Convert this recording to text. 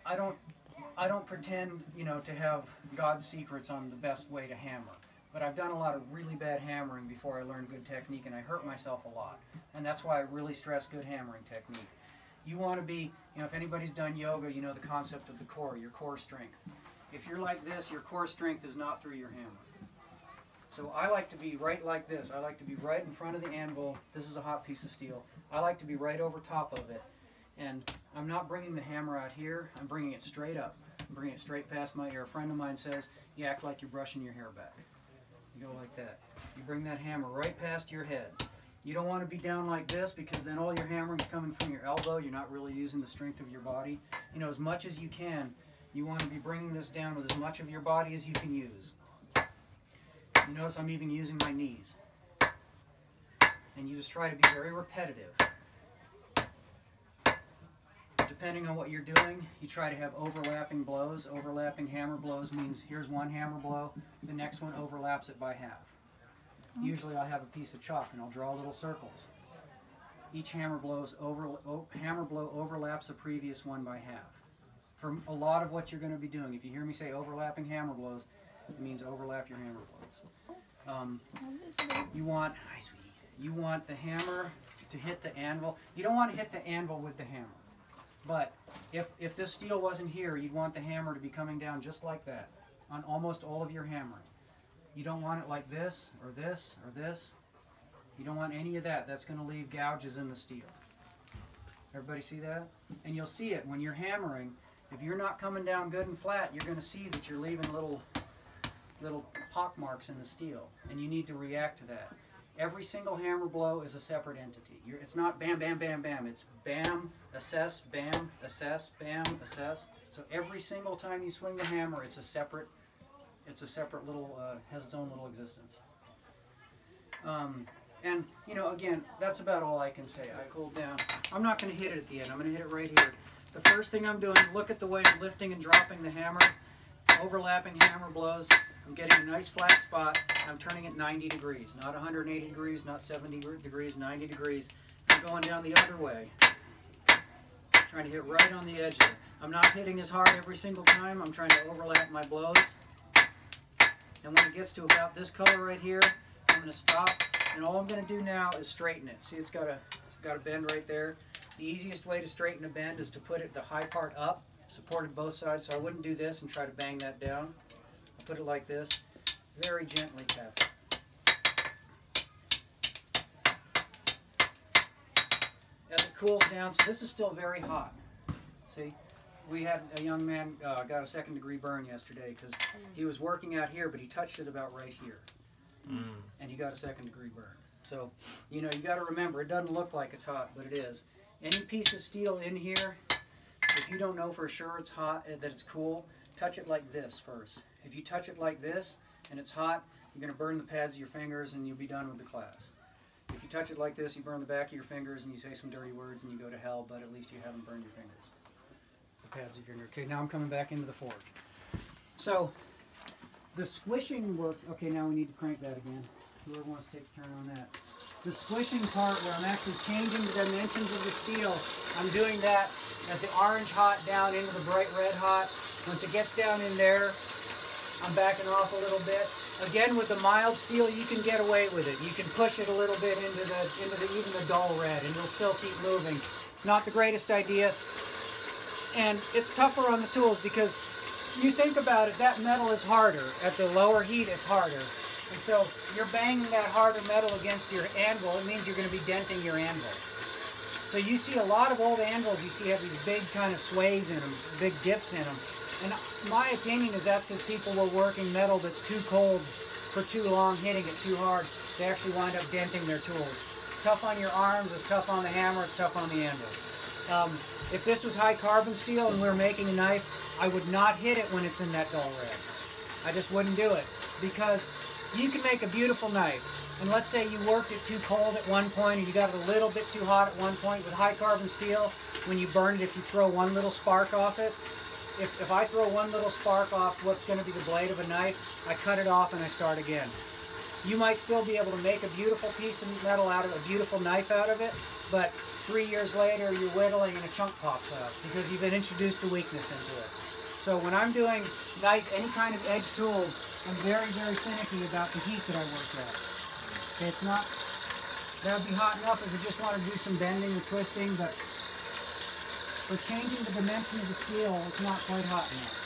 I don't pretend, you know, to have God's secrets on the best way to hammer. But I've done a lot of really bad hammering before I learned good technique, and I hurt myself a lot. And that's why I really stress good hammering technique. You want to be, you know, if anybody's done yoga, you know the concept of the core, your core strength. If you're like this, your core strength is not through your hammer. So I like to be right like this. I like to be right in front of the anvil. This is a hot piece of steel. I like to be right over top of it. And I'm not bringing the hammer out here. I'm bringing it straight up. I'm bringing it straight past my ear. A friend of mine says, you act like you're brushing your hair back. You go like that. You bring that hammer right past your head. You don't want to be down like this because then all your hammering is coming from your elbow. You're not really using the strength of your body. You know, as much as you can, you want to be bringing this down with as much of your body as you can use. You notice I'm even using my knees. And you just try to be very repetitive. Depending on what you're doing, you try to have overlapping blows. Overlapping hammer blows means here's one hammer blow, the next one overlaps it by half. Usually I'll have a piece of chalk and I'll draw little circles. Each hammer blow overlaps the previous one by half. For a lot of what you're going to be doing, if you hear me say overlapping hammer blows, it means overlap your hammer blows. You want the hammer to hit the anvil. You don't want to hit the anvil with the hammer. But if this steel wasn't here, you'd want the hammer to be coming down just like that on almost all of your hammering. You don't want it like this, or this, or this. You don't want any of that. That's going to leave gouges in the steel. Everybody see that? And you'll see it when you're hammering. If you're not coming down good and flat, you're going to see that you're leaving little pock marks in the steel. And you need to react to that. Every single hammer blow is a separate entity. It's not bam, bam, bam, bam. It's bam, assess, bam, assess, bam, assess. So every single time you swing the hammer, it's a separate little, has its own little existence. And, you know, again, that's about all I can say. I cooled down. I'm not going to hit it at the end. I'm going to hit it right here. The first thing I'm doing, look at the way I'm lifting and dropping the hammer. Overlapping hammer blows. I'm getting a nice flat spot. I'm turning it 90 degrees. Not 180 degrees, not 70 degrees, 90 degrees. I'm going down the other way. Trying to hit right on the edge there. I'm not hitting as hard every single time. I'm trying to overlap my blows. And when it gets to about this color right here, I'm going to stop. And all I'm going to do now is straighten it. See, it's got a bend right there. The easiest way to straighten a bend is to put the high part up, supported both sides. So I wouldn't do this and try to bang that down. I'll put it like this, very gently tap. As it cools down, so this is still very hot. See, we had a young man got a second-degree burn yesterday because he was working out here, but he touched it about right here. And he got a second-degree burn. So, you know, you got to remember, it doesn't look like it's hot, but it is. Any piece of steel in here, if you don't know for sure it's hot, that it's cool, touch it like this first. If you touch it like this and it's hot, you're going to burn the pads of your fingers and you'll be done with the class. If you touch it like this, you burn the back of your fingers and you say some dirty words and you go to hell, but at least you haven't burned your fingers. The pads of your fingers. Okay, now I'm coming back into the forge. So, the squishing work, okay, now we need to crank that again. Whoever wants to take a turn on that. The squishing part where I'm actually changing the dimensions of the steel, I'm doing that at the orange hot down into the bright red hot. Once it gets down in there, I'm backing off a little bit. Again, with the mild steel, you can get away with it. You can push it a little bit into even the dull red, and you'll still keep moving. Not the greatest idea, and it's tougher on the tools because you think about it, that metal is harder. At the lower heat, it's harder. And so you're banging that harder metal against your anvil. It means you're going to be denting your anvil. So you see a lot of old anvils, you see have these big kind of sways in them, big dips in them. And my opinion is that's because people were working metal that's too cold for too long, hitting it too hard. They actually wind up denting their tools. It's tough on your arms, it's tough on the hammer, it's tough on the anvil. If this was high carbon steel and we were making a knife, I would not hit it when it's in that dull red. I just wouldn't do it because you can make a beautiful knife. And let's say you worked it too cold at one point or you got it a little bit too hot at one point. With high carbon steel, when you burn it, if you throw one little spark off it, if I throw one little spark off what's going to be the blade of a knife, I cut it off and I start again. You might still be able to make a beautiful piece of metal out of it, a beautiful knife out of it, but 3 years later you're whittling and a chunk pops out because you've been introduced a weakness into it. So when I'm doing any kind of edge tools, I'm very, very finicky about the heat that I work at. It's not, that would be hot enough if I just want to do some bending or twisting, but for changing the dimension of the steel, it's not quite hot enough.